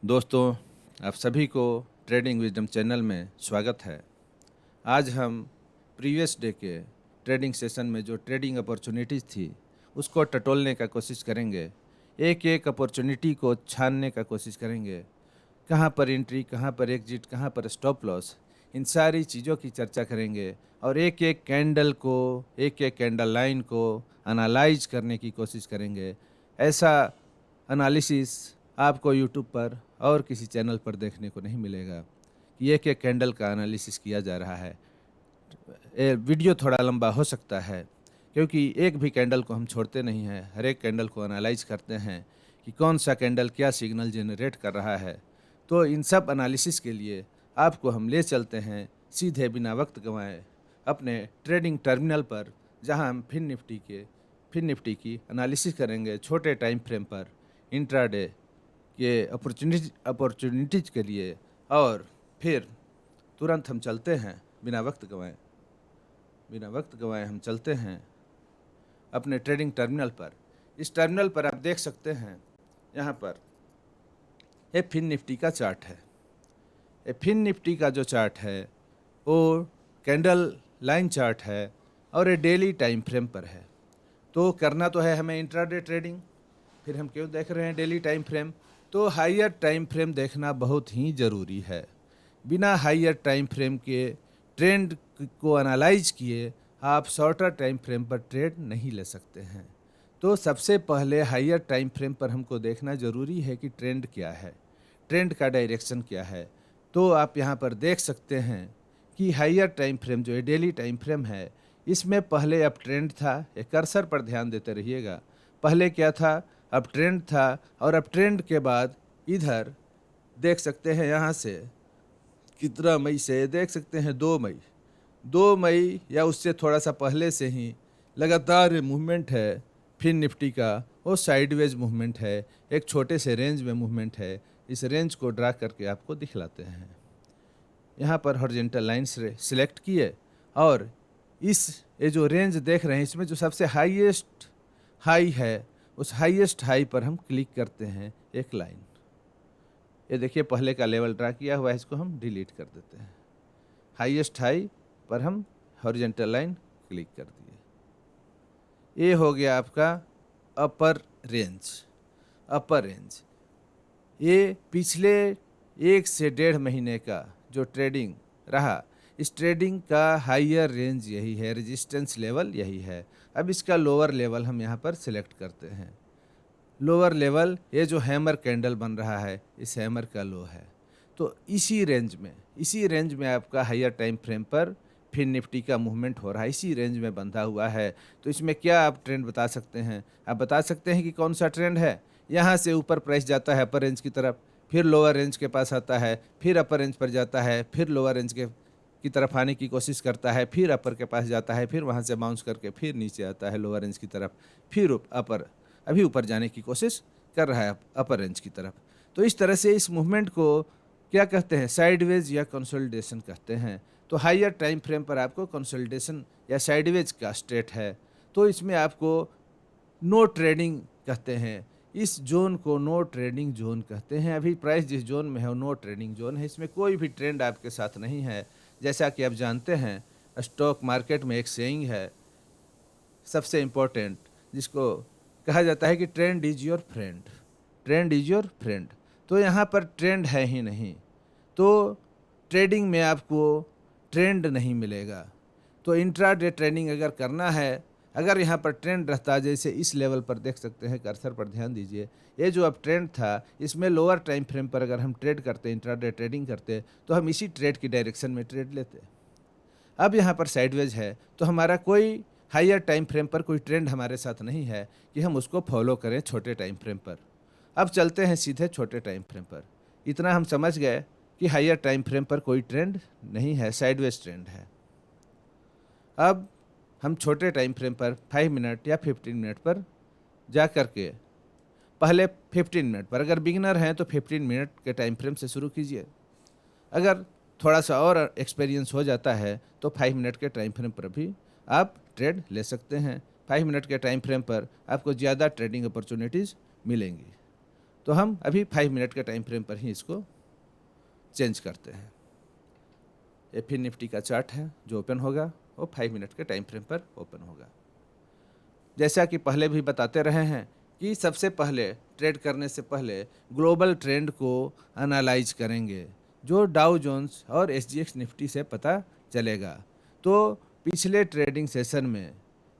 दोस्तों, आप सभी को ट्रेडिंग विजडम चैनल में स्वागत है। आज हम प्रीवियस डे के ट्रेडिंग सेशन में जो ट्रेडिंग अपॉर्चुनिटीज़ थी उसको टटोलने का कोशिश करेंगे। एक एक अपॉर्चुनिटी को छानने का कोशिश करेंगे। कहाँ पर एंट्री, कहाँ पर एग्जिट, कहाँ पर स्टॉप लॉस, इन सारी चीज़ों की चर्चा करेंगे और एक एक कैंडल को, एक एक कैंडल लाइन को एनालाइज करने की कोशिश करेंगे। ऐसा एनालिसिस आपको यूट्यूब पर और किसी चैनल पर देखने को नहीं मिलेगा कि एक एक कैंडल का एनालिसिस किया जा रहा है। वीडियो थोड़ा लंबा हो सकता है क्योंकि एक भी कैंडल को हम छोड़ते नहीं हैं, हर एक कैंडल को एनालाइज करते हैं कि कौन सा कैंडल क्या सिग्नल जनरेट कर रहा है। तो इन सब एनालिसिस के लिए आपको हम ले चलते हैं सीधे बिना वक्त गंवाए अपने ट्रेडिंग टर्मिनल पर, जहां हम फिन निफ्टी की एनालिसिस करेंगे छोटे टाइम फ्रेम पर इंट्राडे के अपॉर्चुनिटीज के लिए। और फिर तुरंत हम चलते हैं बिना वक्त गंवाए हम चलते हैं अपने ट्रेडिंग टर्मिनल पर। इस टर्मिनल पर आप देख सकते हैं, यहाँ पर ये फिन निफ्टी का चार्ट है। ये फिन निफ्टी का जो चार्ट है वो कैंडल लाइन चार्ट है और ये डेली टाइम फ्रेम पर है। तो करना तो है हमें इंट्राडे ट्रेडिंग, फिर हम क्यों देख रहे हैं डेली टाइम फ्रेम? तो हायर टाइम फ्रेम देखना बहुत ही ज़रूरी है। बिना हायर टाइम फ्रेम के ट्रेंड को एनालाइज किए आप शॉर्टर टाइम फ्रेम पर ट्रेड नहीं ले सकते हैं। तो सबसे पहले हायर टाइम फ्रेम पर हमको देखना ज़रूरी है कि ट्रेंड क्या है, ट्रेंड का डायरेक्शन क्या है। तो आप यहाँ पर देख सकते हैं कि हायर टाइम फ्रेम जो है डेली टाइम फ्रेम है, इसमें पहले अप ट्रेंड था। एक कर्सर पर ध्यान देते रहिएगा, पहले क्या था? अप ट्रेंड था। और अप ट्रेंड के बाद इधर देख सकते हैं, यहाँ से कितना मई से देख सकते हैं, 2 मई या उससे थोड़ा सा पहले से ही लगातार मूवमेंट है फिन निफ्टी का। वो साइडवेज मूवमेंट है, एक छोटे से रेंज में मूवमेंट है। इस रेंज को ड्रा करके आपको दिखलाते हैं। यहाँ पर हॉरिजॉन्टल लाइन सिलेक्ट किए और ये जो रेंज देख रहे हैं, इसमें जो सबसे हाईएस्ट हाई है उस हाईएस्ट हाई पर हम क्लिक करते हैं एक लाइन। ये देखिए पहले का लेवल ड्रा किया हुआ है, इसको हम डिलीट कर देते हैं। हाईएस्ट हाई पर हम हॉरिजॉन्टल लाइन क्लिक कर दिए। ये हो गया आपका अपर रेंज। ये पिछले 1 से 1.5 महीने का जो ट्रेडिंग रहा, इस ट्रेडिंग का हायर रेंज यही है, रेजिस्टेंस लेवल यही है। अब इसका लोअर लेवल हम यहाँ पर सिलेक्ट करते हैं। लोअर लेवल, ये जो हैमर कैंडल बन रहा है, इस हैमर का लो है। तो इसी रेंज में आपका हायर टाइम फ्रेम पर फिन निफ्टी का मूवमेंट हो रहा है, इसी रेंज में बंधा हुआ है। तो इसमें क्या आप ट्रेंड बता सकते हैं? आप बता सकते हैं कि कौन सा ट्रेंड है। यहाँ से ऊपर प्राइस जाता है अपर रेंज की तरफ, फिर लोअर रेंज के पास आता है, फिर अपर रेंज पर जाता है, फिर लोअर रेंज की तरफ आने की कोशिश करता है, फिर अपर के पास जाता है, फिर वहाँ से बाउंस करके फिर नीचे आता है लोअर रेंज की तरफ, फिर अपर, अभी ऊपर जाने की कोशिश कर रहा है अपर रेंज की तरफ। तो इस तरह से इस मूवमेंट को क्या कहते हैं? साइडवेज या कंसोलिडेशन कहते हैं। तो हायर टाइम फ्रेम पर आपको कंसोलिडेशन या साइडवेज का स्टेट है, तो इसमें आपको नो ट्रेडिंग कहते हैं। इस जोन को नो ट्रेडिंग जोन कहते हैं। अभी प्राइस जिस जोन में है वो नो ट्रेडिंग जोन है, इसमें कोई भी ट्रेंड आपके साथ नहीं है। जैसा कि आप जानते हैं, स्टॉक मार्केट में एक सेइंग है सबसे इम्पोर्टेंट, जिसको कहा जाता है कि ट्रेंड इज योर फ्रेंड। तो यहाँ पर ट्रेंड है ही नहीं, तो ट्रेडिंग में आपको ट्रेंड नहीं मिलेगा। तो इंट्राडे ट्रेडिंग अगर करना है, अगर यहाँ पर ट्रेंड रहता, जैसे इस लेवल पर देख सकते हैं, कर्सर पर ध्यान दीजिए, ये जो अब ट्रेंड था, इसमें लोअर टाइम फ्रेम पर अगर हम ट्रेड करते, इंट्राडे ट्रेडिंग करते, तो हम इसी ट्रेड की डायरेक्शन में ट्रेड लेते। अब यहाँ पर साइडवेज है, तो हमारा कोई हायर टाइम फ्रेम पर कोई ट्रेंड हमारे साथ नहीं है कि हम उसको फॉलो करें छोटे टाइम फ्रेम पर। अब चलते हैं सीधे छोटे टाइम फ्रेम पर। इतना हम समझ गए कि हायर टाइम फ्रेम पर कोई ट्रेंड नहीं है, साइडवेज ट्रेंड है। अब हम छोटे टाइम फ्रेम पर 5 मिनट या 15 मिनट पर जा कर के, पहले 15 मिनट पर, अगर बिगिनर हैं तो 15 मिनट के टाइम फ्रेम से शुरू कीजिए। अगर थोड़ा सा और एक्सपीरियंस हो जाता है तो 5 मिनट के टाइम फ्रेम पर भी आप ट्रेड ले सकते हैं। 5 मिनट के टाइम फ्रेम पर आपको ज़्यादा ट्रेडिंग अपॉर्चुनिटीज़ मिलेंगी। तो हम अभी 5 मिनट के टाइम फ्रेम पर ही इसको चेंज करते हैं। ये फिर निफ्टी का चार्ट है जो ओपन होगा, वो 5 मिनट के टाइम फ्रेम पर ओपन होगा। जैसा कि पहले भी बताते रहे हैं कि सबसे पहले ट्रेड करने से पहले ग्लोबल ट्रेंड को एनालाइज करेंगे, जो डाउ जोन्स और एसजीएक्स निफ्टी से पता चलेगा। तो पिछले ट्रेडिंग सेशन में,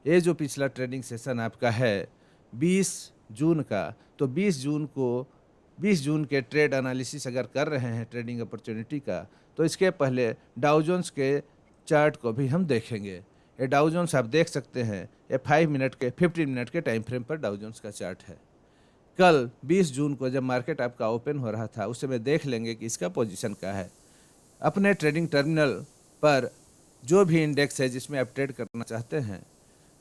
ये जो पिछला ट्रेडिंग सेशन आपका है 20 जून का, तो 20 जून के ट्रेड एनालिसिस अगर कर रहे हैं ट्रेडिंग अपॉर्चुनिटी का, तो इसके पहले डाउ जोन्स के चार्ट को भी हम देखेंगे। ये डाउ जोन्स आप देख सकते हैं, ये 5 मिनट के 15 मिनट के टाइम फ्रेम पर डाउ जोन्स का चार्ट है। कल 20 जून को जब मार्केट आपका ओपन हो रहा था, उस समय देख लेंगे कि इसका पोजीशन क्या है। अपने ट्रेडिंग टर्मिनल पर जो भी इंडेक्स है जिसमें आप ट्रेड करना चाहते हैं,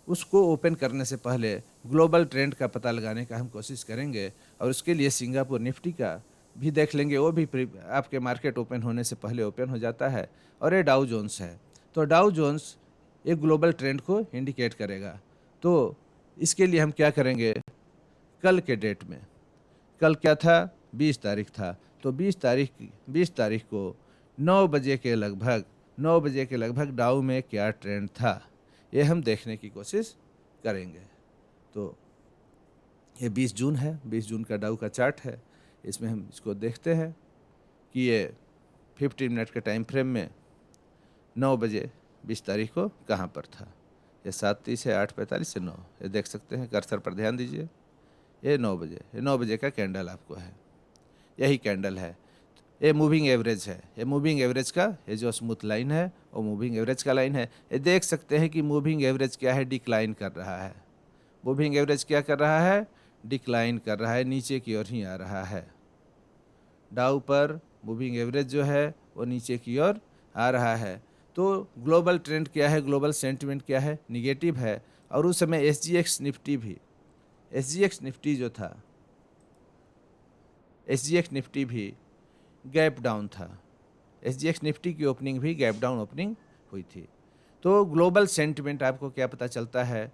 उसको ओपन करने से पहले ग्लोबल ट्रेंड का पता लगाने का हम कोशिश करेंगे, और उसके लिए सिंगापुर निफ्टी का भी देख लेंगे। वो भी आपके मार्केट ओपन होने से पहले ओपन हो जाता है। और ये डाउ जोन्स है, तो डाउ जोन्स एक ग्लोबल ट्रेंड को इंडिकेट करेगा। तो इसके लिए हम क्या करेंगे, कल के डेट में, कल क्या था, 20 तारीख था, तो 20 तारीख को 9 बजे के लगभग डाउ में क्या ट्रेंड था, ये हम देखने की कोशिश करेंगे। तो ये 20 जून है, 20 जून का डाउ का चार्ट है। इसमें हम इसको देखते हैं कि ये 15 मिनट के टाइम फ्रेम में 9 बजे 20 तारीख को कहाँ पर था। ये 7:30 है, 8:45 से 9, ये देख सकते हैं, कर्सर पर ध्यान दीजिए। ये 9 बजे, ये 9 बजे का कैंडल आपको है, यही कैंडल है। ये मूविंग एवरेज है, ये मूविंग एवरेज का ये जो स्मूथ लाइन है वो मूविंग एवरेज का लाइन है। ये देख सकते हैं कि मूविंग एवरेज क्या है, डिक्लाइन कर रहा है। मूविंग एवरेज क्या कर रहा है, डिक्लाइन कर रहा है, नीचे की ओर ही आ रहा है। डाउ पर मूविंग एवरेज जो है वो नीचे की ओर आ रहा है। तो ग्लोबल ट्रेंड क्या है, ग्लोबल सेंटिमेंट क्या है, निगेटिव है। और उस समय एसजीएक्स निफ्टी जो था, एसजीएक्स निफ्टी भी गैप डाउन था। एसजीएक्स निफ्टी की ओपनिंग भी गैप डाउन ओपनिंग हुई थी। तो ग्लोबल सेंटिमेंट आपको क्या पता चलता है,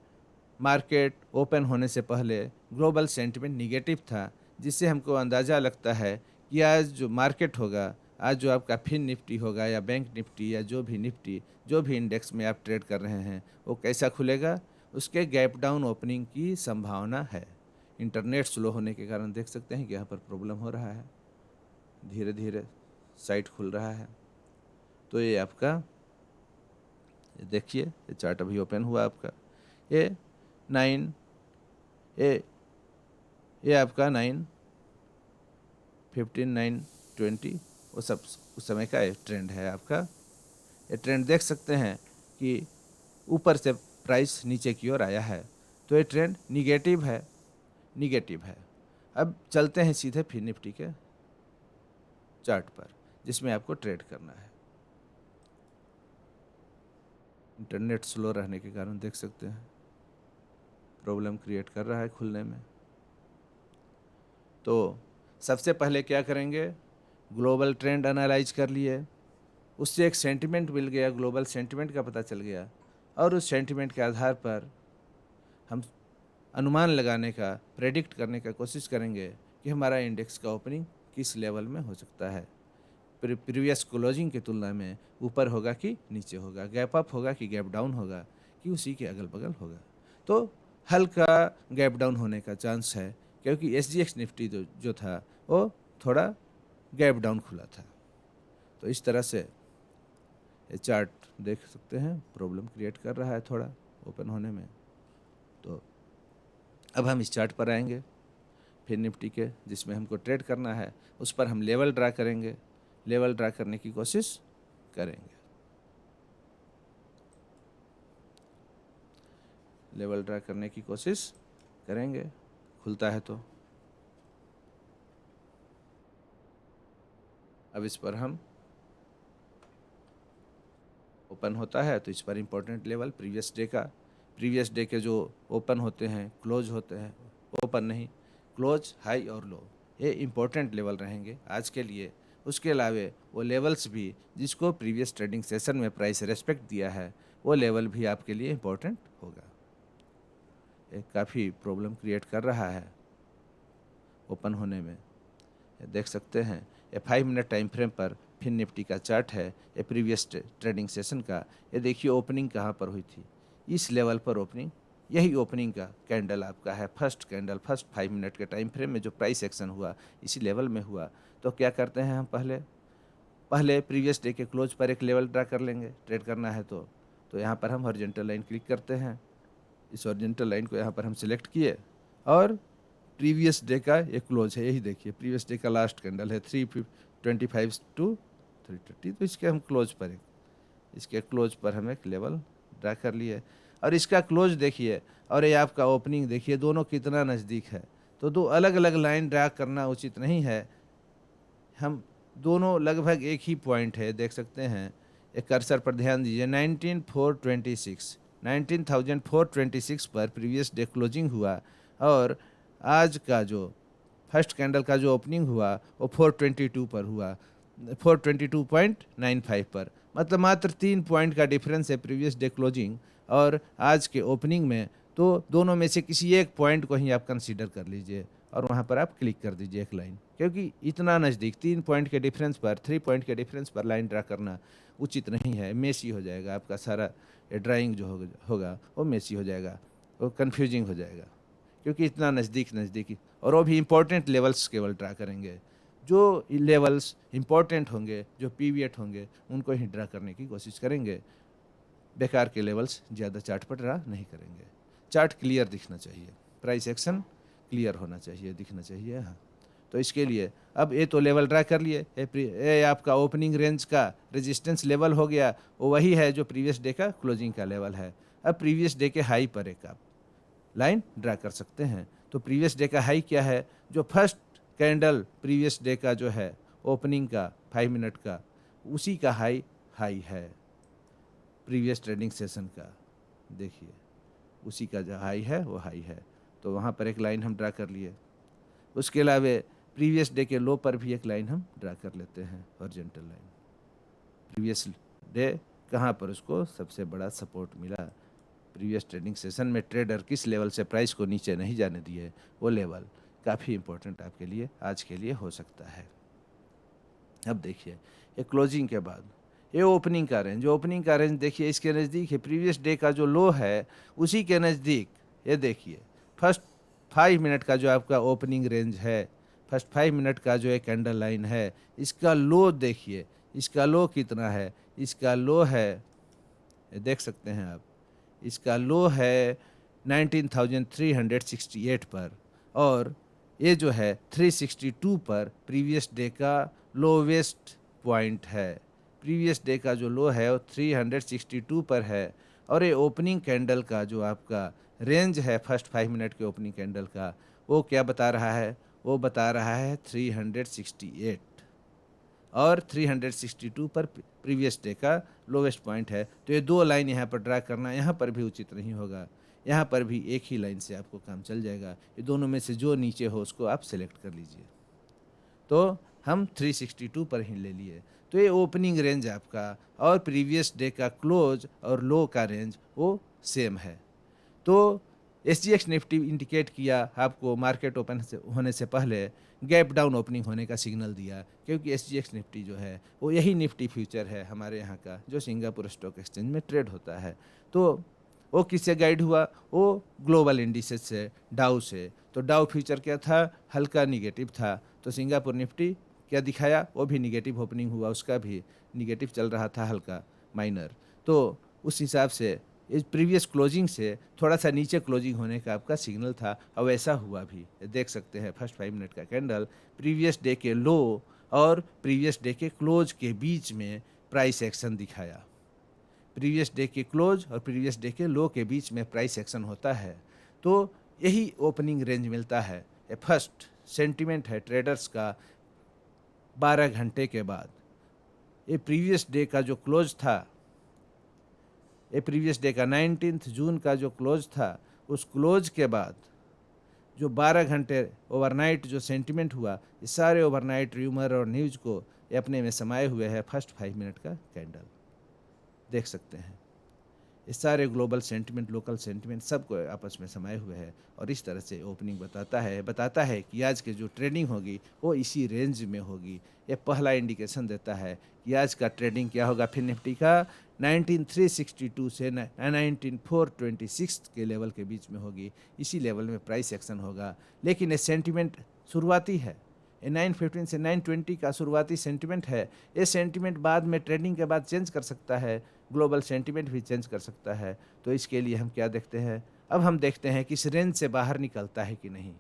मार्केट ओपन होने से पहले ग्लोबल सेंटिमेंट निगेटिव था, जिससे हमको अंदाज़ा लगता है कि आज जो मार्केट होगा, आज जो आपका फिन निफ्टी होगा या बैंक निफ्टी या जो भी इंडेक्स में आप ट्रेड कर रहे हैं, वो कैसा खुलेगा, उसके गैप डाउन ओपनिंग की संभावना है। इंटरनेट स्लो होने के कारण देख सकते हैं कि यहाँ पर प्रॉब्लम हो रहा है, धीरे धीरे साइट खुल रहा है। तो ये आपका, ये देखिए, ये चार्ट अभी ओपन हुआ आपका, ये 9, ये आपका 9:15, 9:20, वो सब उस समय का ये ट्रेंड है आपका। ये ट्रेंड देख सकते हैं कि ऊपर से प्राइस नीचे की ओर आया है, तो ये ट्रेंड निगेटिव है। अब चलते हैं सीधे फिर निफ्टी के चार्ट पर, जिसमें आपको ट्रेड करना है। इंटरनेट स्लो रहने के कारण देख सकते हैं प्रॉब्लम क्रिएट कर रहा है खुलने में। तो सबसे पहले क्या करेंगे, ग्लोबल ट्रेंड एनालाइज कर लिए, उससे एक सेंटिमेंट मिल गया, ग्लोबल सेंटिमेंट का पता चल गया, और उस सेंटिमेंट के आधार पर हम अनुमान लगाने का, प्रेडिक्ट करने का कोशिश करेंगे कि हमारा इंडेक्स का ओपनिंग किस लेवल में हो सकता है, प्रीवियस क्लोजिंग की तुलना में ऊपर होगा कि नीचे होगा, गैप अप होगा कि गैप डाउन होगा, कि उसी के अगल बगल होगा। तो हल्का गैप डाउन होने का चांस है, क्योंकि एसजीएक्स निफ्टी जो था वो थोड़ा गैप डाउन खुला था। तो इस तरह से ये चार्ट देख सकते हैं प्रॉब्लम क्रिएट कर रहा है थोड़ा ओपन होने में। तो अब हम इस चार्ट पर आएंगे फिर निफ्टी के, जिसमें हमको ट्रेड करना है, उस पर हम लेवल ड्रा करेंगे, लेवल ड्रा करने की कोशिश करेंगे। लेवल ड्रा करने की कोशिश करेंगे, खुलता है तो। अब इस पर हम, ओपन होता है तो इस पर इम्पोर्टेंट लेवल प्रीवियस डे के जो ओपन होते हैं, क्लोज होते हैं, ओपन नहीं, क्लोज, हाई और लो, ये इम्पोर्टेंट लेवल रहेंगे आज के लिए। उसके अलावा वो लेवल्स भी जिसको प्रीवियस ट्रेडिंग सेशन में प्राइस रेस्पेक्ट दिया है, वो लेवल भी आपके लिए इम्पोर्टेंट होगा। ये काफ़ी प्रॉब्लम क्रिएट कर रहा है ओपन होने में। ये देख सकते हैं ये 5 मिनट टाइम फ्रेम पर फिन निफ्टी का चार्ट है, ये प्रीवियस ट्रेडिंग सेशन का। ये देखिए ओपनिंग कहाँ पर हुई थी, इस लेवल पर ओपनिंग, यही ओपनिंग का कैंडल आपका है, फर्स्ट कैंडल, फर्स्ट 5 मिनट के टाइम फ्रेम में जो प्राइस एक्शन हुआ इसी लेवल में हुआ। तो क्या करते हैं हम पहले पहले प्रीवियस डे के क्लोज पर एक लेवल ड्रा कर लेंगे, ट्रेड करना है तो यहाँ पर हम हॉरिजॉन्टल लाइन क्लिक करते हैं, इस हॉरिजॉन्टल लाइन को यहाँ पर हम सिलेक्ट किए और प्रीवियस डे का एक क्लोज है, यही देखिए प्रीवियस डे का लास्ट कैंडल है 325 टू 330, तो इसके हम क्लोज पर इसके क्लोज पर हम एक लेवल ड्रा कर लिए और इसका क्लोज देखिए और ये आपका ओपनिंग देखिए, दोनों कितना नज़दीक है। तो दो अलग अलग लाइन ड्रा करना उचित नहीं है, हम दोनों लगभग एक ही पॉइंट है, देख सकते हैं। एक कर्सर पर ध्यान दीजिए, 19,426 पर प्रीवियस डे क्लोजिंग हुआ और आज का जो फर्स्ट कैंडल का जो ओपनिंग हुआ वो 422 पर हुआ, 422.95 पर, मतलब मात्र 3 पॉइंट का डिफरेंस है प्रीवियस डे क्लोजिंग और आज के ओपनिंग में। तो दोनों में से किसी एक पॉइंट को ही आप कंसीडर कर लीजिए और वहाँ पर आप क्लिक कर दीजिए एक लाइन, क्योंकि इतना नज़दीक 3 पॉइंट के डिफरेंस पर, 3 पॉइंट के डिफरेंस पर लाइन ड्रा करना उचित नहीं है, मेसी हो जाएगा आपका सारा ड्राइंग जो होगा वो मेसी हो जाएगा, वो कन्फ्यूजिंग हो जाएगा, क्योंकि इतना नज़दीक और वो भी इम्पोर्टेंट लेवल्स केवल ड्रा करेंगे। जो लेवल्स इम्पोर्टेंट होंगे, जो पीवीएट होंगे, उनको ही ड्रा करने की कोशिश करेंगे, बेकार के लेवल्स ज़्यादा चार्ट पर ड्रा नहीं करेंगे। चार्ट क्लियर दिखना चाहिए, प्राइस एक्शन क्लियर होना चाहिए, दिखना चाहिए। हाँ, तो इसके लिए अब ये तो लेवल ड्रा कर लिए, ये आपका ओपनिंग रेंज का रेजिस्टेंस लेवल हो गया, वो वही है जो प्रीवियस डे का क्लोजिंग का लेवल है। अब प्रीवियस डे के हाई पर एक आप लाइन ड्रा कर सकते हैं। तो प्रीवियस डे का हाई क्या है, जो फर्स्ट कैंडल प्रीवियस डे का जो है ओपनिंग का 5 मिनट का, उसी का हाई है प्रीवियस ट्रेडिंग सेशन का, देखिए उसी का जो हाई है वो हाई है, तो वहाँ पर एक लाइन हम ड्रा कर लिए। उसके अलावा प्रीवियस डे के लो पर भी एक लाइन हम ड्रा कर लेते हैं, हॉरिजॉन्टल लाइन। प्रीवियस डे कहाँ पर उसको सबसे बड़ा सपोर्ट मिला, प्रीवियस ट्रेडिंग सेशन में ट्रेडर किस लेवल से प्राइस को नीचे नहीं जाने दिए, वो लेवल काफ़ी इंपॉर्टेंट आपके लिए आज के लिए हो सकता है। अब देखिए ये क्लोजिंग के बाद ये ओपनिंग का रेंज देखिए, इसके नज़दीक है, प्रीवियस डे का जो लो है उसी के नज़दीक। ये देखिए फर्स्ट 5 मिनट का जो आपका ओपनिंग रेंज है, फर्स्ट 5 मिनट का जो एक कैंडल लाइन है, इसका लो देखिए, इसका लो कितना है, इसका लो है, ये देख सकते हैं आप, इसका लो है 19,368 पर और ये जो है 362 पर प्रीवियस डे का लोवेस्ट पॉइंट है। प्रीवियस डे का जो लो है वो 362 पर है और ये ओपनिंग कैंडल का जो आपका रेंज है फर्स्ट 5 मिनट के ओपनिंग कैंडल का, वो क्या बता रहा है, वो बता रहा है 368 और 362 पर प्रीवियस डे का लोवेस्ट पॉइंट है। तो ये दो लाइन यहाँ पर ड्रा करना यहाँ पर भी उचित नहीं होगा, यहाँ पर भी एक ही लाइन से आपको काम चल जाएगा। ये दोनों में से जो नीचे हो उसको आप सेलेक्ट कर लीजिए। तो हम 362 पर ही ले लिए, तो ये ओपनिंग रेंज आपका और प्रीवियस डे का क्लोज और लो का रेंज वो सेम है। तो SGX निफ्टी इंडिकेट किया आपको मार्केट ओपन होने से पहले गैप डाउन ओपनिंग होने का सिग्नल दिया, क्योंकि SGX निफ्टी जो है वो यही निफ्टी फ्यूचर है हमारे यहाँ का, जो सिंगापुर स्टॉक एक्सचेंज में ट्रेड होता है। तो वो किससे गाइड हुआ, वो ग्लोबल इंडिसेस से, डाउ से। तो डाउ फ्यूचर क्या था, हल्का निगेटिव था, तो सिंगापुर निफ्टी क्या दिखाया, वो भी निगेटिव ओपनिंग हुआ, उसका भी निगेटिव चल रहा था, हल्का माइनर। तो उस हिसाब से इस प्रीवियस क्लोजिंग से थोड़ा सा नीचे क्लोजिंग होने का आपका सिग्नल था और वैसा हुआ भी, देख सकते हैं। फर्स्ट 5 मिनट का कैंडल प्रीवियस डे के लो और प्रीवियस डे के क्लोज के बीच में प्राइस एक्शन दिखाया। प्रीवियस डे के क्लोज और प्रीवियस डे के लो के बीच में प्राइस एक्शन होता है, तो यही ओपनिंग रेंज मिलता है। ये फर्स्ट सेंटिमेंट है ट्रेडर्स का 12 घंटे के बाद। ये प्रीवियस डे का जो क्लोज था, ये प्रीवियस डे का 19 जून का जो क्लोज था, उस क्लोज के बाद जो 12 घंटे ओवरनाइट जो सेंटिमेंट हुआ, ये सारे ओवरनाइट र्यूमर और न्यूज़ को ये अपने में समाये हुए है फर्स्ट 5 मिनट का कैंडल, देख सकते हैं। ये सारे ग्लोबल सेंटिमेंट, लोकल सेंटिमेंट सबको आपस में समाये हुए हैं और इस तरह से ओपनिंग बताता है कि आज की जो ट्रेडिंग होगी वो इसी रेंज में होगी। ये पहला इंडिकेशन देता है कि आज का ट्रेडिंग क्या होगा। फिर निफ्टी का 19362 से 19426 के लेवल के बीच में होगी। इसी लेवल में प्राइस एक्शन होगा। लेकिन ये सेंटिमेंट शुरुआती है, ये 915 से 920 का शुरुआती सेंटिमेंट है। ये सेंटिमेंट बाद में ट्रेडिंग के बाद चेंज कर सकता है, ग्लोबल सेंटिमेंट भी चेंज कर सकता है। तो इसके लिए हम क्या देखते हैं, अब हम देखते हैं कि इस रेंज से बाहर निकलता है कि नहीं,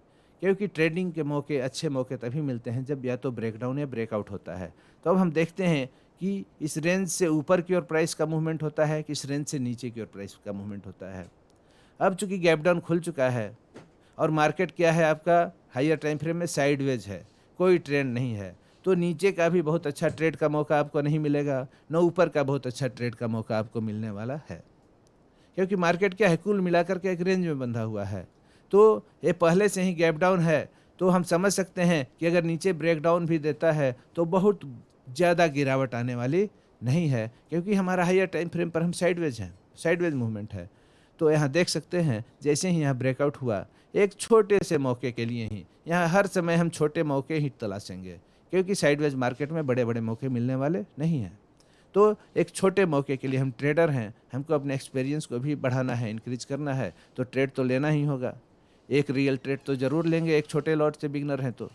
क्योंकि ट्रेडिंग के मौके, अच्छे मौके तभी मिलते हैं जब या तो ब्रेकडाउन या ब्रेकआउट होता है। तो अब हम देखते हैं कि इस रेंज से ऊपर की ओर प्राइस का मूवमेंट होता है कि इस रेंज से नीचे की ओर प्राइस का मूवमेंट होता है। अब चूंकि गैप डाउन खुल चुका है और मार्केट क्या है आपका, हायर टाइम फ्रेम में साइडवेज है, कोई ट्रेंड नहीं है, तो नीचे का भी बहुत अच्छा ट्रेड का मौका आपको नहीं मिलेगा, न ऊपर का बहुत अच्छा ट्रेड का मौका आपको मिलने वाला है, क्योंकि मार्केट क्या है, कुल मिलाकर के एक रेंज में बंधा हुआ है। तो ये पहले से ही गैप डाउन है, तो हम समझ सकते हैं कि अगर नीचे ब्रेक डाउन भी देता है तो बहुत ज़्यादा गिरावट आने वाली नहीं है, क्योंकि हमारा हायर टाइम फ्रेम पर हम साइडवेज हैं, साइडवेज मूवमेंट है। तो यहाँ देख सकते हैं जैसे ही यहाँ ब्रेकआउट हुआ, एक छोटे से मौके के लिए ही, यहाँ हर समय हम छोटे मौके ही तलाशेंगे, क्योंकि साइडवेज मार्केट में बड़े बड़े मौके मिलने वाले नहीं हैं। तो एक छोटे मौके के लिए, हम ट्रेडर हैं, हमको अपने एक्सपीरियंस को भी बढ़ाना है, इंक्रीज करना है, तो ट्रेड तो लेना ही होगा। एक रियल ट्रेड तो ज़रूर लेंगे, एक छोटे लॉट से बिगनर हैं तो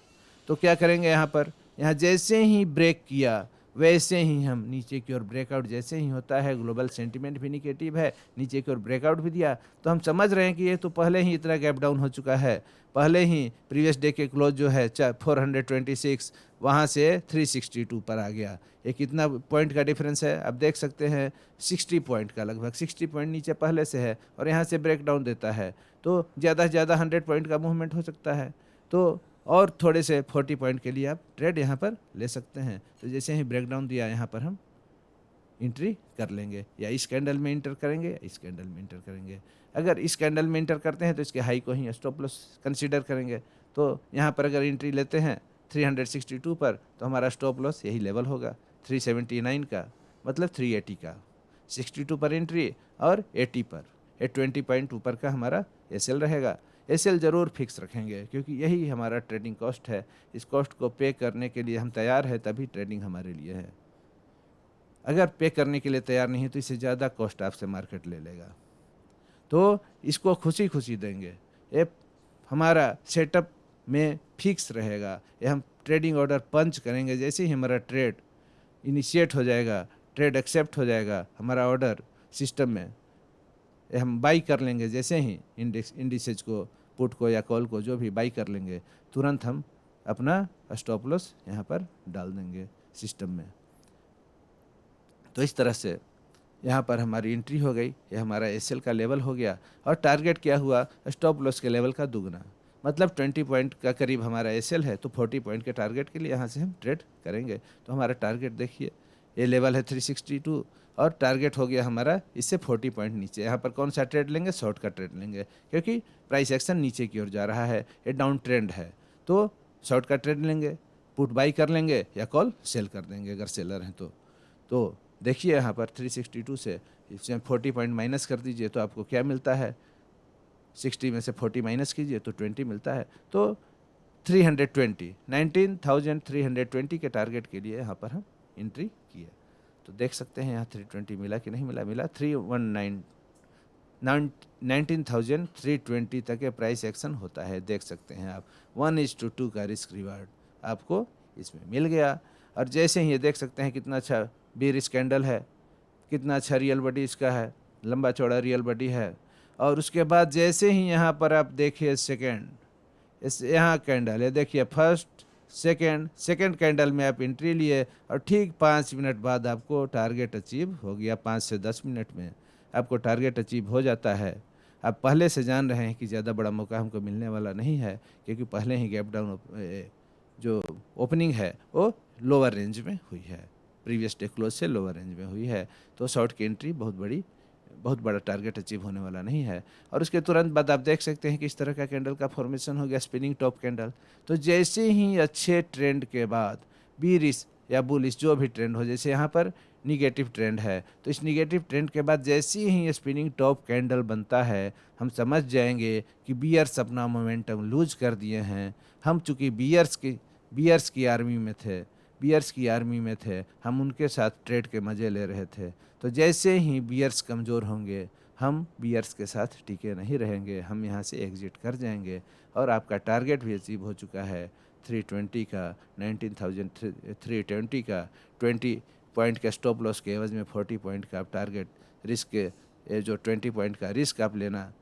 क्या करेंगे यहाँ पर, यहाँ जैसे ही ब्रेक किया वैसे ही हम नीचे की ओर ब्रेकआउट जैसे ही होता है, ग्लोबल सेंटीमेंट भी निगेटिव है, नीचे की ओर ब्रेकआउट भी दिया, तो हम समझ रहे हैं कि ये तो पहले ही इतना गैप डाउन हो चुका है, पहले ही प्रीवियस डे के क्लोज जो है 426 वहाँ से 362 पर आ गया। ये कितना पॉइंट का डिफरेंस है, आप देख सकते हैं 60 पॉइंट का, लगभग 60 पॉइंट नीचे पहले से है, और यहाँ से ब्रेक डाउन देता है तो ज़्यादा से ज़्यादा 100 पॉइंट का मूवमेंट हो सकता है। तो और थोड़े से 40 पॉइंट के लिए आप ट्रेड यहाँ पर ले सकते हैं। तो जैसे ही ब्रेकडाउन दिया, यहाँ पर हम एंट्री कर लेंगे, या इस कैंडल में इंटर करेंगे या इस कैंडल में इंटर करेंगे। अगर इस कैंडल में इंटर करते हैं तो इसके हाई को ही स्टॉप लॉस कंसीडर करेंगे। तो यहाँ पर अगर एंट्री लेते हैं 362 पर, तो हमारा स्टॉप लॉस यही लेवल होगा 379 का, मतलब 380 का। 62 पर एंट्री और 80 पर, ये 20 पॉइंट ऊपर का हमारा एसएल रहेगा। एसएल ज़रूर फिक्स रखेंगे, क्योंकि यही हमारा ट्रेडिंग कॉस्ट है। इस कॉस्ट को पे करने के लिए हम तैयार हैं, तभी ट्रेडिंग हमारे लिए है। अगर पे करने के लिए तैयार नहीं है तो इससे ज़्यादा कॉस्ट आपसे मार्केट ले लेगा। तो इसको खुशी खुशी देंगे, ये हमारा सेटअप में फिक्स रहेगा। ये हम ट्रेडिंग ऑर्डर पंच करेंगे, जैसे ही हमारा ट्रेड इनिशिएट हो जाएगा, ट्रेड एक्सेप्ट हो जाएगा हमारा ऑर्डर सिस्टम में, हम बाई कर लेंगे। जैसे ही इंडिसेज को, पुट को या कॉल को जो भी बाई कर लेंगे, तुरंत हम अपना स्टॉप लॉस यहाँ पर डाल देंगे सिस्टम में। तो इस तरह से यहाँ पर हमारी एंट्री हो गई, यह हमारा एसएल का लेवल हो गया, और टारगेट क्या हुआ, स्टॉप लॉस के लेवल का दुगना, मतलब 20 पॉइंट का करीब हमारा एसएल है, तो 40 पॉइंट के टारगेट के लिए यहाँ से हम ट्रेड करेंगे। तो हमारा टारगेट देखिए, ये लेवल है 362 और टारगेट हो गया हमारा इससे 40 पॉइंट नीचे। यहाँ पर कौन सा ट्रेड लेंगे, शॉर्ट का ट्रेड लेंगे, क्योंकि प्राइस एक्शन नीचे की ओर जा रहा है, ये डाउन ट्रेंड है, तो शॉर्ट का ट्रेड लेंगे, पुट बाई कर लेंगे या कॉल सेल कर देंगे अगर सेलर हैं तो देखिए यहाँ पर 362 से इसमें 40 पॉइंट माइनस कर दीजिए तो आपको क्या मिलता है, 60 में से 40 माइनस कीजिए तो 20 मिलता है। तो 19,320 के टारगेट के लिए यहाँ पर हम एंट्री किए। तो देख सकते हैं यहाँ 320 मिला कि नहीं मिला, 19,320 तक के प्राइस एक्शन होता है। देख सकते हैं आप 1:2 का रिस्क रिवार्ड आपको इसमें मिल गया। और जैसे ही ये देख सकते हैं कितना अच्छा बीरिश कैंडल है, कितना अच्छा रियल बॉडी इसका है, लंबा चौड़ा रियल बॉडी है। और उसके बाद जैसे ही यहाँ पर आप देखिए सेकेंड, इस यहाँ कैंडल है, देखिए फर्स्ट सेकेंड कैंडल में आप एंट्री लिए और ठीक 5 मिनट बाद आपको टारगेट अचीव हो गया। 5 से 10 मिनट में आपको टारगेट अचीव हो जाता है। आप पहले से जान रहे हैं कि ज़्यादा बड़ा मौका हमको मिलने वाला नहीं है, क्योंकि पहले ही गैप डाउन जो ओपनिंग है वो लोअर रेंज में हुई है, प्रीवियस डे क्लोज से लोअर रेंज में हुई है। तो शॉर्ट की एंट्री बहुत बड़ा टारगेट अचीव होने वाला नहीं है। और उसके तुरंत बाद आप देख सकते हैं कि इस तरह का कैंडल का फॉर्मेशन हो गया, स्पिनिंग टॉप कैंडल। तो जैसे ही अच्छे ट्रेंड के बाद बीरिश या बुलिश जो भी ट्रेंड हो, जैसे यहाँ पर निगेटिव ट्रेंड है तो इस निगेटिव ट्रेंड के बाद जैसे ही स्पिनिंग टॉप कैंडल बनता है हम समझ जाएंगे कि बियर्स अपना मोमेंटम लूज कर दिए हैं। हम चूंकि बियर्स की आर्मी में थे, हम उनके साथ ट्रेड के मज़े ले रहे थे। तो जैसे ही बियर्स कमज़ोर होंगे हम बियर्स के साथ टिके नहीं रहेंगे, हम यहाँ से एग्जिट कर जाएंगे और आपका टारगेट भी अचीव हो चुका है 320 का, 19,320 का, 20 पॉइंट का स्टॉप लॉस के एवज में 40 पॉइंट का आप टारगेट रिस्क के जो 20 पॉइंट का रिस्क आप लेना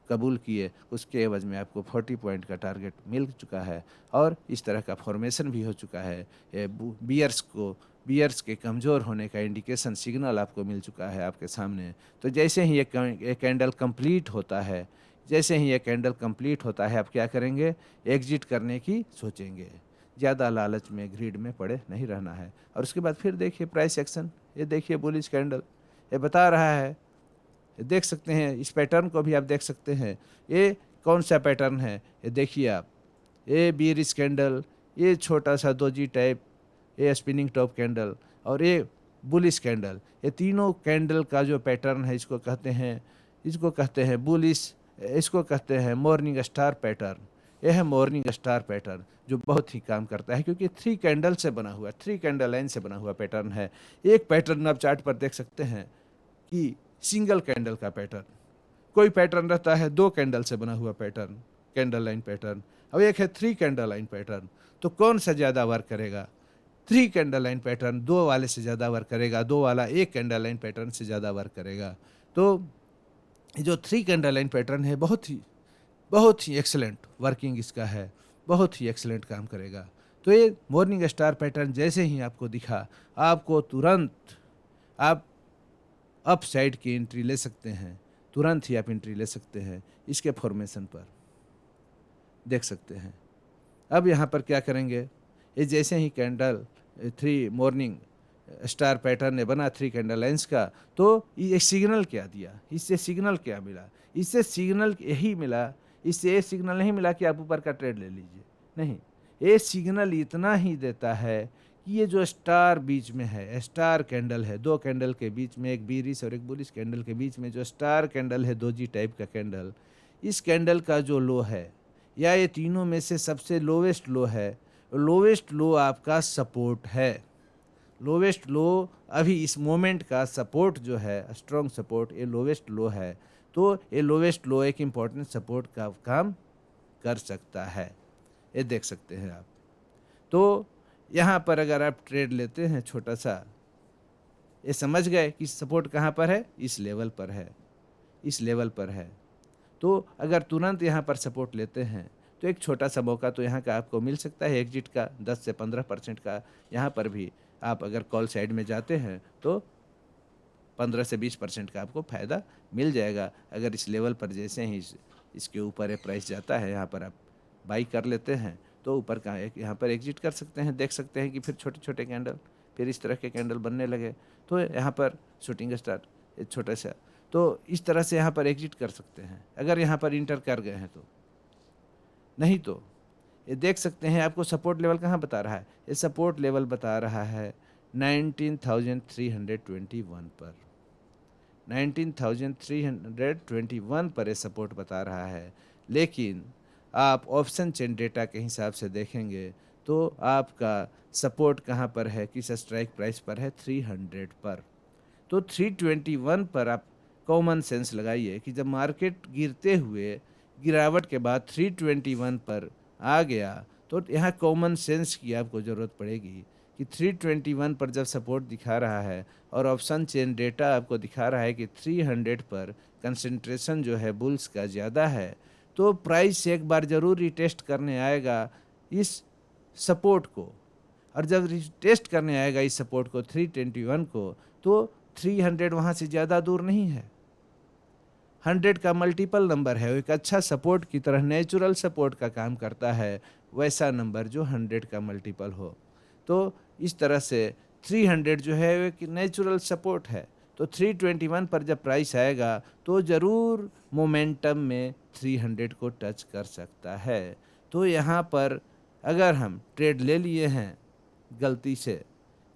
कबूल किए उसके एवज में आपको 40 पॉइंट का टारगेट मिल चुका है और इस तरह का फॉर्मेशन भी हो चुका है। ये बियर्स के कमज़ोर होने का इंडिकेशन सिग्नल आपको मिल चुका है आपके सामने। तो जैसे ही ये कैंडल कंप्लीट होता है, आप क्या करेंगे, एग्जिट करने की सोचेंगे। ज़्यादा लालच में ग्रीड में पड़े नहीं रहना है। और उसके बाद फिर देखिए प्राइस एक्शन, ये देखिए बुलिश कैंडल ये बता रहा है, देख सकते हैं इस पैटर्न को भी आप देख सकते हैं। ये कौन सा पैटर्न है ये देखिए आप, ये बीरिश कैंडल, ये छोटा सा दोजी टाइप, ये स्पिनिंग टॉप कैंडल और ये बुलिश कैंडल, ये तीनों कैंडल का जो पैटर्न है इसको कहते हैं बुलिश, इसको कहते हैं मॉर्निंग स्टार पैटर्न। यह है मॉर्निंग स्टार पैटर्न जो बहुत ही काम करता है क्योंकि 3 कैंडल से बना हुआ, 3 कैंडल लाइन से बना हुआ पैटर्न है। एक पैटर्न आप चार्ट पर देख सकते हैं कि सिंगल कैंडल का पैटर्न, कोई पैटर्न रहता है 2 कैंडल से बना हुआ पैटर्न, कैंडल लाइन पैटर्न, अब एक है 3 कैंडल लाइन पैटर्न। तो कौन सा ज़्यादा वर्क करेगा, 3 कैंडल लाइन पैटर्न 2 वाले से ज़्यादा वर्क करेगा, 2 वाला 1 कैंडल लाइन पैटर्न से ज़्यादा वर्क करेगा। तो जो 3 कैंडल लाइन पैटर्न है बहुत ही एक्सेलेंट वर्किंग इसका है, बहुत ही एक्सेलेंट काम करेगा। तो ये मॉर्निंग स्टार पैटर्न जैसे ही आपको दिखा, आपको तुरंत आप अप साइड की एंट्री ले सकते हैं, तुरंत ही आप एंट्री ले सकते हैं इसके फॉर्मेशन पर देख सकते हैं। अब यहाँ पर क्या करेंगे, ये जैसे ही कैंडल 3 मॉर्निंग स्टार पैटर्न ने बना 3 कैंडल लाइन्स का, तो ये सिग्नल क्या दिया, इससे सिग्नल क्या मिला, इससे सिग्नल यही मिला, इससे ये सिग्नल नहीं मिला कि आप ऊपर का ट्रेड ले लीजिए, नहीं, ये सिग्नल इतना ही देता है कि ये जो स्टार बीच में है, स्टार कैंडल है, 2 कैंडल के बीच में, एक बीरिश और एक बुलिश कैंडल के बीच में जो स्टार कैंडल है, दोजी टाइप का कैंडल, इस कैंडल का जो लो है या ये तीनों में से सबसे लोवेस्ट लो है, लोवेस्ट लो आपका सपोर्ट है। लोवेस्ट लो अभी इस मोमेंट का सपोर्ट जो है, स्ट्रॉन्ग सपोर्ट, ये लोवेस्ट लो है। तो ये लोवेस्ट लो एक इम्पॉर्टेंट सपोर्ट का काम कर सकता है, ये देख सकते हैं आप। तो यहाँ पर अगर आप ट्रेड लेते हैं छोटा सा, ये समझ गए कि सपोर्ट कहाँ पर है, इस लेवल पर है, इस लेवल पर है। तो अगर तुरंत यहाँ पर सपोर्ट लेते हैं तो एक छोटा सा मौका तो यहाँ का आपको मिल सकता है एग्जिट का, 10 से 15% का। यहाँ पर भी आप अगर कॉल साइड में जाते हैं तो 15 से 20% का आपको फ़ायदा मिल जाएगा। अगर इस लेवल पर जैसे ही इसके ऊपर प्राइस जाता है, यहाँ पर आप बाई कर लेते हैं तो ऊपर का यहाँ पर एग्जिट कर सकते हैं। देख सकते हैं कि फिर छोटे छोटे कैंडल, फिर इस तरह के कैंडल बनने लगे तो यहाँ पर शूटिंग स्टार एक छोटा सा, तो इस तरह से यहाँ पर एग्जिट कर सकते हैं अगर यहाँ पर इंटर कर गए हैं तो। नहीं तो ये देख सकते हैं आपको सपोर्ट लेवल कहाँ बता रहा है, ये सपोर्ट लेवल बता रहा है 19,321 पर, 19,321 पर ये सपोर्ट बता रहा है। लेकिन आप ऑप्शन चेन डेटा के हिसाब से देखेंगे तो आपका सपोर्ट कहाँ पर है, किस स्ट्राइक प्राइस पर है, 300 पर। तो 321 पर आप कॉमन सेंस लगाइए कि जब मार्केट गिरते हुए गिरावट के बाद 321 पर आ गया तो यहाँ कॉमन सेंस की आपको ज़रूरत पड़ेगी कि 321 पर जब सपोर्ट दिखा रहा है और ऑप्शन चेन डेटा आपको दिखा रहा है कि 300 पर कंसंट्रेशन जो है बुल्स का ज़्यादा है, तो प्राइस एक बार ज़रूर रिटेस्ट करने आएगा इस सपोर्ट को। और जब रिटेस्ट करने आएगा इस सपोर्ट को 321 को, तो 300 वहाँ से ज़्यादा दूर नहीं है, 100 का मल्टीपल नंबर है, एक अच्छा सपोर्ट की तरह नेचुरल सपोर्ट का काम करता है, वैसा नंबर जो 100 का मल्टीपल हो। तो इस तरह से 300 जो है एक नेचुरल सपोर्ट है। तो 321 पर जब प्राइस आएगा तो ज़रूर मोमेंटम में 300 को टच कर सकता है। तो यहाँ पर अगर हम ट्रेड ले लिए हैं गलती से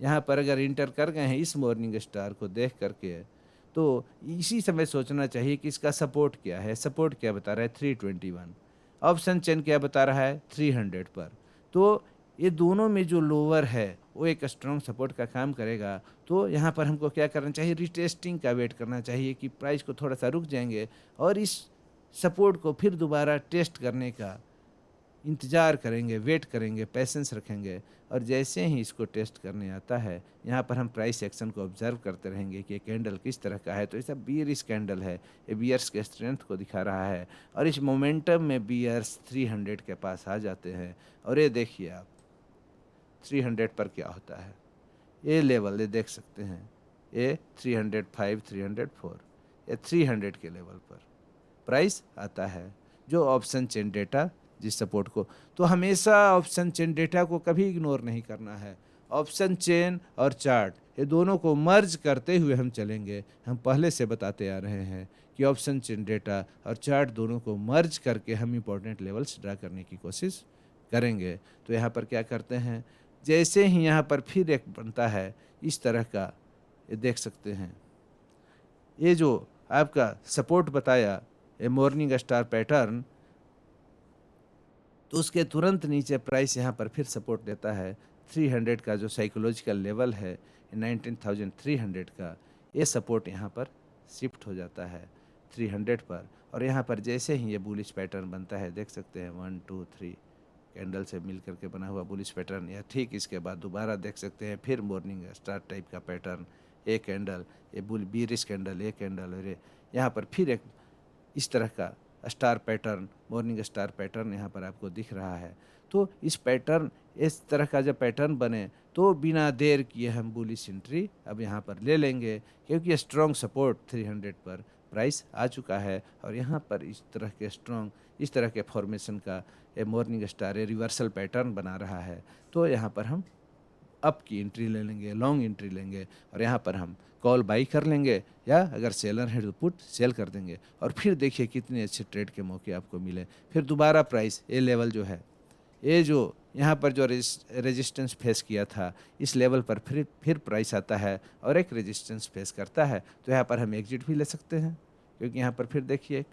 यहाँ पर अगर इंटर कर गए हैं इस मॉर्निंग स्टार को देख करके, तो इसी समय सोचना चाहिए कि इसका सपोर्ट क्या है। सपोर्ट क्या बता रहा है 321, ऑप्शन चेन क्या बता रहा है 300 पर। तो ये दोनों में जो लोअर है वो एक स्ट्रॉन्ग सपोर्ट का काम करेगा। तो यहाँ पर हमको क्या करना चाहिए, रिटेस्टिंग का वेट करना चाहिए कि प्राइस को थोड़ा सा रुक जाएंगे और इस सपोर्ट को फिर दोबारा टेस्ट करने का इंतज़ार करेंगे, वेट करेंगे, पेशेंस रखेंगे। और जैसे ही इसको टेस्ट करने आता है, यहाँ पर हम प्राइस एक्शन को ऑब्जर्व करते रहेंगे कि ये कैंडल किस तरह का है। तो ऐसा बियरिश कैंडल है, ये बियर्स के स्ट्रेंथ को दिखा रहा है और इस मोमेंटम में बियर्स 300 के पास आ जाते हैं। और ये देखिए आप 300 पर क्या होता है, ये लेवल ये देख सकते हैं, ये 305, 304, ये 300 के लेवल पर प्राइस आता है। जो ऑप्शन चेन डेटा जिस सपोर्ट को, तो हमेशा ऑप्शन चेन डेटा को कभी इग्नोर नहीं करना है। ऑप्शन चेन और चार्ट ये दोनों को मर्ज करते हुए हम चलेंगे। हम पहले से बताते आ रहे हैं कि ऑप्शन चेन डेटा और चार्ट दोनों को मर्ज करके हम इंपॉर्टेंट लेवल्स ड्रा करने की कोशिश करेंगे। तो यहाँ पर क्या करते हैं, जैसे ही यहाँ पर फिर एक बनता है इस तरह का, ये देख सकते हैं, ये जो आपका सपोर्ट बताया ये मॉर्निंग स्टार पैटर्न, तो उसके तुरंत नीचे प्राइस यहाँ पर फिर सपोर्ट देता है 300 का जो साइकोलॉजिकल लेवल है 19,300 का। ये सपोर्ट यहाँ पर शिफ्ट हो जाता है 300 पर। और यहाँ पर जैसे ही ये बुलिश पैटर्न बनता है, देख सकते हैं 1 2 3 कैंडल से मिल करके बना हुआ बुलिश पैटर्न, या ठीक इसके बाद दोबारा देख सकते हैं फिर मॉर्निंग स्टार टाइप का पैटर्न, एक कैंडल, ये बीरिश कैंडल, एक कैंडल, और यहाँ पर फिर एक इस तरह का star pattern, morning star pattern यहाँ पर आपको दिख रहा है। तो इस पैटर्न, इस तरह का जब पैटर्न बने तो बिना देर किए हम बुलिश एंट्री अब यहाँ पर ले लेंगे, क्योंकि स्ट्रॉन्ग सपोर्ट 300 पर प्राइस आ चुका है। और यहाँ पर इस तरह के स्ट्रॉन्ग, इस तरह के फॉर्मेशन का ये मॉर्निंग स्टार रिवर्सल पैटर्न बना रहा है। तो यहाँ पर हम अप की एंट्री ले लेंगे, लॉन्ग एंट्री लेंगे, और यहाँ पर हम कॉल बाई कर लेंगे, या अगर सेलर है तो पुट सेल कर देंगे। और फिर देखिए कितने अच्छे ट्रेड के मौके आपको मिले। फिर दोबारा प्राइस ये लेवल जो है, ये जो यहाँ पर जो रेजिस्टेंस फेस किया था, इस लेवल पर फिर प्राइस आता है और एक रेजिस्टेंस फेस करता है। तो यहाँ पर हम एग्जिट भी ले सकते हैं, क्योंकि यहाँ पर फिर देखिए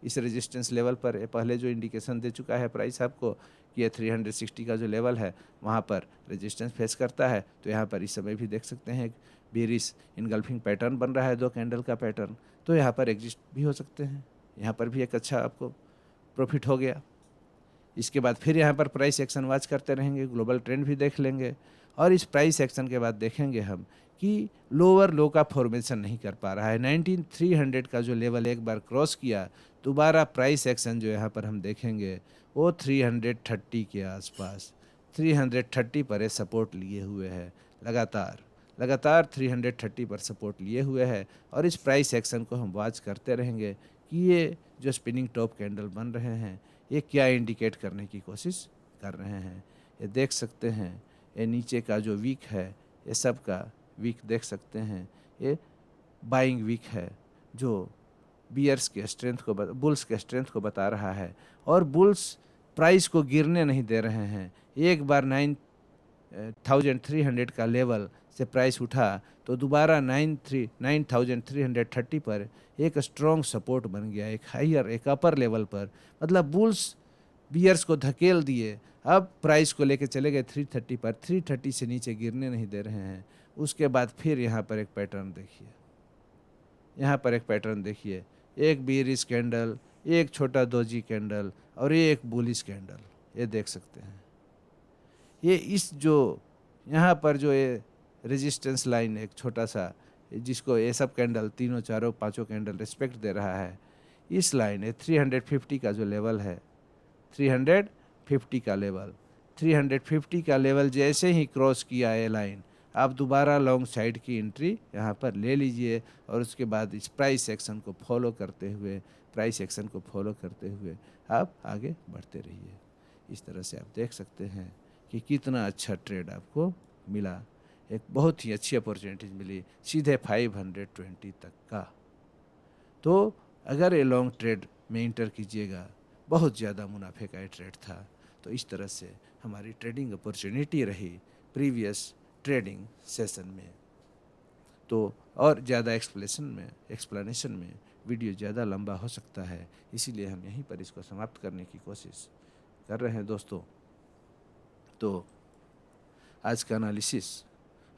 इस रेजिस्टेंस लेवल पर पहले जो इंडिकेशन दे चुका है प्राइस आपको कि ये 360 का जो लेवल है वहाँ पर रेजिस्टेंस फेस करता है। तो यहाँ पर इस समय भी देख सकते हैं एक बेरिश इनगल्फिंग पैटर्न बन रहा है, दो कैंडल का पैटर्न। तो यहाँ पर एग्जिट भी हो सकते हैं, यहाँ पर भी एक अच्छा आपको प्रॉफिट हो गया। इसके बाद फिर यहाँ पर प्राइस एक्शन वॉच करते रहेंगे, ग्लोबल ट्रेंड भी देख लेंगे। और इस प्राइस एक्शन के बाद देखेंगे हम कि लोअर लो का फॉर्मेशन नहीं कर पा रहा है। 19,300 का जो लेवल एक बार क्रॉस किया, दोबारा प्राइस एक्शन जो यहाँ पर हम देखेंगे वो 330 के आसपास, 330 पर ये सपोर्ट लिए हुए है, लगातार 330 पर सपोर्ट लिए हुए है। और इस प्राइस एक्शन को हम वॉच करते रहेंगे कि ये जो स्पिनिंग टॉप कैंडल बन रहे हैं ये क्या इंडिकेट करने की कोशिश कर रहे हैं। ये देख सकते हैं, ये नीचे का जो वीक है, ये सब का वीक देख सकते हैं, ये बाइंग वीक है जो बियर्स के स्ट्रेंथ को बुल्स के स्ट्रेंथ को बता रहा है। और बुल्स प्राइस को गिरने नहीं दे रहे हैं। एक बार 9,300 का लेवल से प्राइस उठा तो दोबारा 9,330 पर एक स्ट्रॉन्ग सपोर्ट बन गया, एक हायर, एक अपर लेवल पर। मतलब बुल्स बियर्स को धकेल दिए, अब प्राइस को लेके चले गए 330 पर, 330 से नीचे गिरने नहीं दे रहे हैं। उसके बाद फिर यहाँ पर एक पैटर्न देखिए, यहाँ पर एक पैटर्न देखिए, एक बेरिश कैंडल, एक छोटा दोजी कैंडल और ये एक बुलिश कैंडल, ये देख सकते हैं। ये इस जो यहाँ पर जो ये रेजिस्टेंस लाइन एक छोटा सा, जिसको ये सब कैंडल तीनों चारों पांचों कैंडल रिस्पेक्ट दे रहा है, इस लाइन है 350 का जो लेवल है, 350 का लेवल, 350 का लेवल जैसे ही क्रॉस किया ये लाइन, आप दोबारा लॉन्ग साइड की एंट्री यहाँ पर ले लीजिए। और उसके बाद इस प्राइस एक्शन को फॉलो करते हुए, आप आगे बढ़ते रहिए। इस तरह से आप देख सकते हैं कि कितना अच्छा ट्रेड आपको मिला, एक बहुत ही अच्छी अपॉर्चुनिटीज मिली सीधे 520 तक का। तो अगर ये लॉन्ग ट्रेड में इंटर कीजिएगा, बहुत ज़्यादा मुनाफे का ये ट्रेड था। तो इस तरह से हमारी ट्रेडिंग अपॉर्चुनिटी रही प्रीवियस ट्रेडिंग सेशन में। तो और ज़्यादा एक्सप्लेनेशन में वीडियो ज़्यादा लंबा हो सकता है, इसीलिए हम यहीं पर इसको समाप्त करने की कोशिश कर रहे हैं दोस्तों। तो आज का एनालिसिस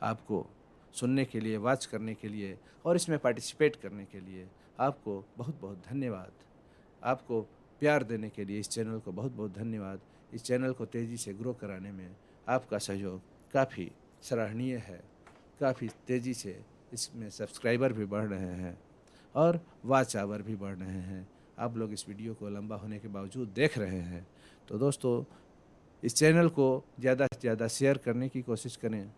आपको सुनने के लिए, वॉच करने के लिए और इसमें पार्टिसिपेट करने के लिए आपको बहुत बहुत धन्यवाद। आपको प्यार देने के लिए इस चैनल को बहुत बहुत धन्यवाद। इस चैनल को तेज़ी से ग्रो कराने में आपका सहयोग काफ़ी सराहनीय है। काफ़ी तेज़ी से इसमें सब्सक्राइबर भी बढ़ रहे हैं और वॉच आवर भी बढ़ रहे हैं। आप लोग इस वीडियो को लंबा होने के बावजूद देख रहे हैं। तो दोस्तों, इस चैनल को ज़्यादा से ज़्यादा शेयर करने की कोशिश करें।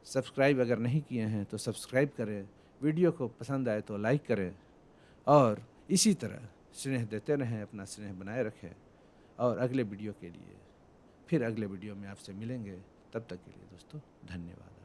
सब्सक्राइब अगर नहीं किए हैं तो सब्सक्राइब करें। वीडियो को पसंद आए तो लाइक करें और इसी तरह स्नेह देते रहें, अपना स्नेह बनाए रखें। और अगले वीडियो के लिए फिर अगले वीडियो में आपसे मिलेंगे। तब तक के लिए दोस्तों धन्यवाद।